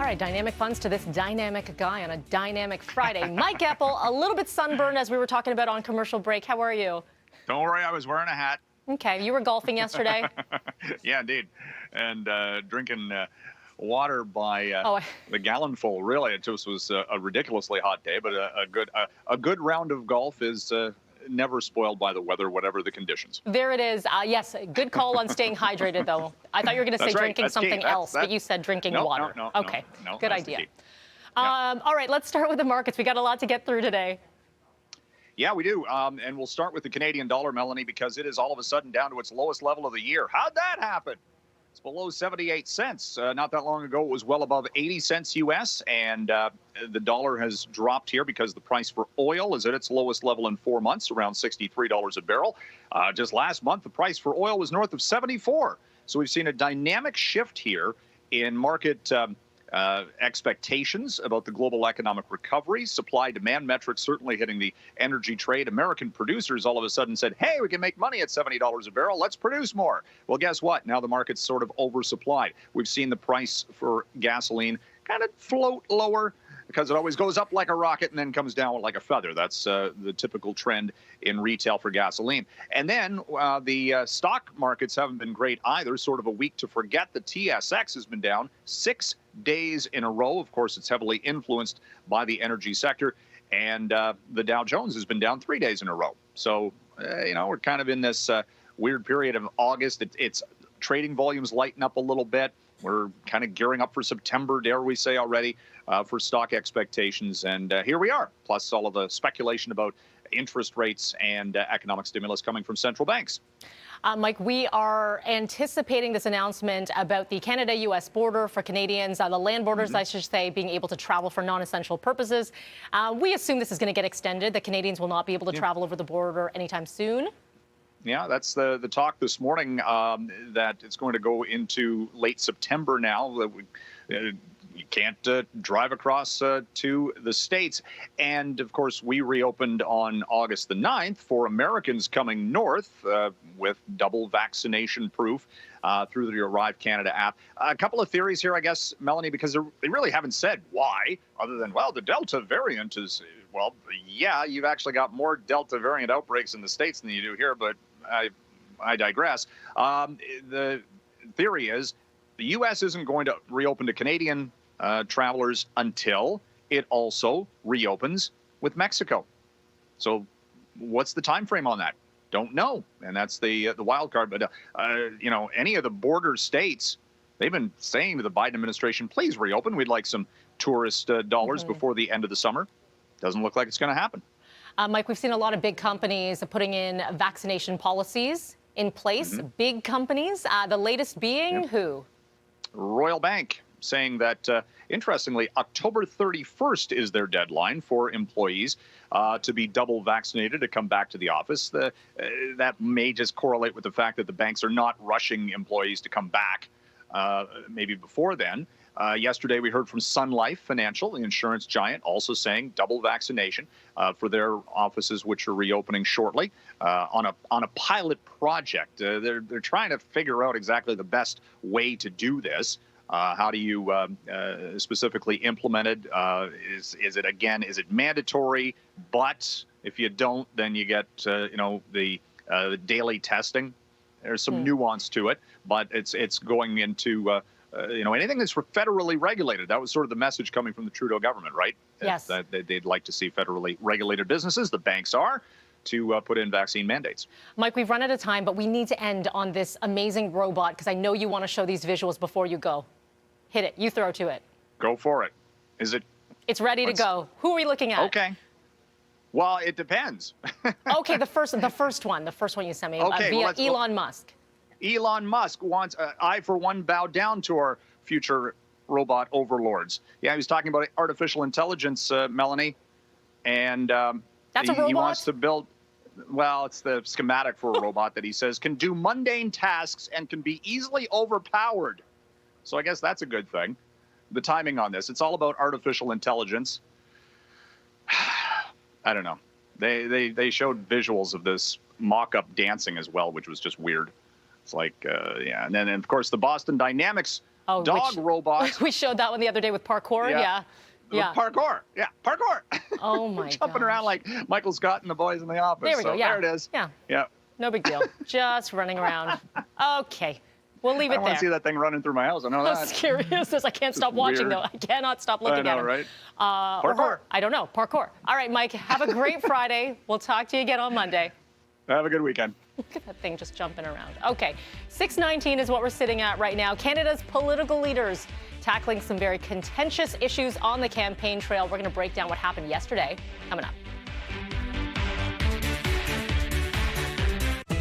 right, dynamic funds to this dynamic guy on a dynamic Friday. Mike Eppel, a little bit sunburned as we were talking about on commercial break. How are you? Don't worry, I was wearing a hat. Okay, you were golfing yesterday? Yeah, indeed. And drinking water by Oh, the gallonful. Really, it just was a ridiculously hot day, but a good round of golf is never spoiled by the weather, whatever the conditions. there it is. Yes, good call on staying hydrated, though. I thought you were going to say That's right. drinking That's something key. else, That's- but you said drinking No, water. no, Okay, no, good that's the idea. key. Yeah. All right, let's start with the markets. We got a lot to get through today. Yeah, we do. And we'll start with the Canadian dollar, Melanie, because it is all of a sudden down to its lowest level of the year. How'd that happen? It's below 78 cents. Not that long ago, it was well above 80 cents U.S., and the dollar has dropped here because the price for oil is at its lowest level in 4 months, around $63 a barrel. Just last month, the price for oil was north of 74. So we've seen a dynamic shift here in market expectations about the global economic recovery. Supply-demand metrics certainly hitting the energy trade. American producers all of a sudden said, hey, we can make money at $70 a barrel. Let's produce more. Well, guess what? Now the market's sort of oversupplied. We've seen the price for gasoline kind of float lower because it always goes up like a rocket and then comes down like a feather. That's the typical trend in retail for gasoline. And then the stock markets haven't been great either. Sort of a week to forget. The TSX has been down 6 days in a row. Of course, it's heavily influenced by the energy sector. And the Dow Jones has been down 3 days in a row. So, we're kind of in this weird period of August. It's trading volumes lighten up a little bit. We're kind of gearing up for September, dare we say already, for stock expectations. And here we are, plus all of the speculation about interest rates and economic stimulus coming from central banks. Mike, we are anticipating this announcement about the Canada-U.S. border for Canadians, the land borders, I should say, being able to travel for non-essential purposes. We assume this is going to get extended, that Canadians will not be able to travel over the border anytime soon. Yeah, that's the talk this morning, that it's going to go into late September now. You can't drive across to the States. And, of course, we reopened on August the 9th for Americans coming north with double vaccination proof through the Arrive Canada app. A couple of theories here, I guess, Melanie, because they really haven't said why, other than, well, the Delta variant is, well, yeah, you've actually got more Delta variant outbreaks in the States than you do here, but I digress. The theory is the U.S. isn't going to reopen to Canadian travelers until it also reopens with Mexico. So what's the time frame on that? Don't know. And that's the wild card. But, any of the border states, they've been saying to the Biden administration, please reopen. We'd like some tourist dollars before the end of the summer. Doesn't look like it's going to happen. Mike, we've seen a lot of big companies putting in vaccination policies in place. Big companies, the latest being who? Royal Bank saying that, interestingly, October 31st is their deadline for employees to be double vaccinated to come back to the office. That may just correlate with the fact that the banks are not rushing employees to come back maybe before then. Yesterday, we heard from Sun Life Financial, the insurance giant, also saying double vaccination for their offices, which are reopening shortly on a pilot project. They're trying to figure out exactly the best way to do this. How do you specifically implement it? Is it mandatory? But if you don't, then you get the daily testing. There's some nuance to it, but it's going into anything that's federally regulated. That was sort of the message coming from the Trudeau government, right? Yes. That they'd like to see federally regulated businesses, the banks are, to put in vaccine mandates. Mike, we've run out of time, but we need to end on this amazing robot because I know you want to show these visuals before you go. Hit it. You throw to it. Go for it. Is it? It's ready to go. Who are we looking at? Okay. Well, it depends. Okay, the first one you sent me via Elon Musk. Elon Musk wants, I for one bow down to our future robot overlords. Yeah, he was talking about artificial intelligence, Melanie, and That's a robot? He wants to build, well, it's the schematic for a robot that he says can do mundane tasks and can be easily overpowered. So I guess that's a good thing. The timing on this, it's all about artificial intelligence. I don't know. They showed visuals of this mock-up dancing as well, which was just weird. It's like, yeah. And then, of course, the Boston Dynamics Oh, dog robot. We showed that one the other day with parkour. Yeah. Yeah. Parkour. Yeah, parkour. Oh, my Jumping around like Michael Scott and the boys in the office. There we go. Yeah. There it is. Yeah. Yeah. No big deal. Just running around. Okay. We'll leave it there. I want to see that thing running through my house. I know that. How scary is this? I can't stop watching, weird. though. I cannot stop looking I at know, him. right? Or Parkour. her. I don't know. Parkour. All right, Mike, have a great Friday. We'll talk to you again on Monday. Have a good weekend. Look at that thing just jumping around. Okay, 6:19 is what we're sitting at right now. Canada's political leaders tackling some very contentious issues on the campaign trail. We're going to break down what happened yesterday. Coming up.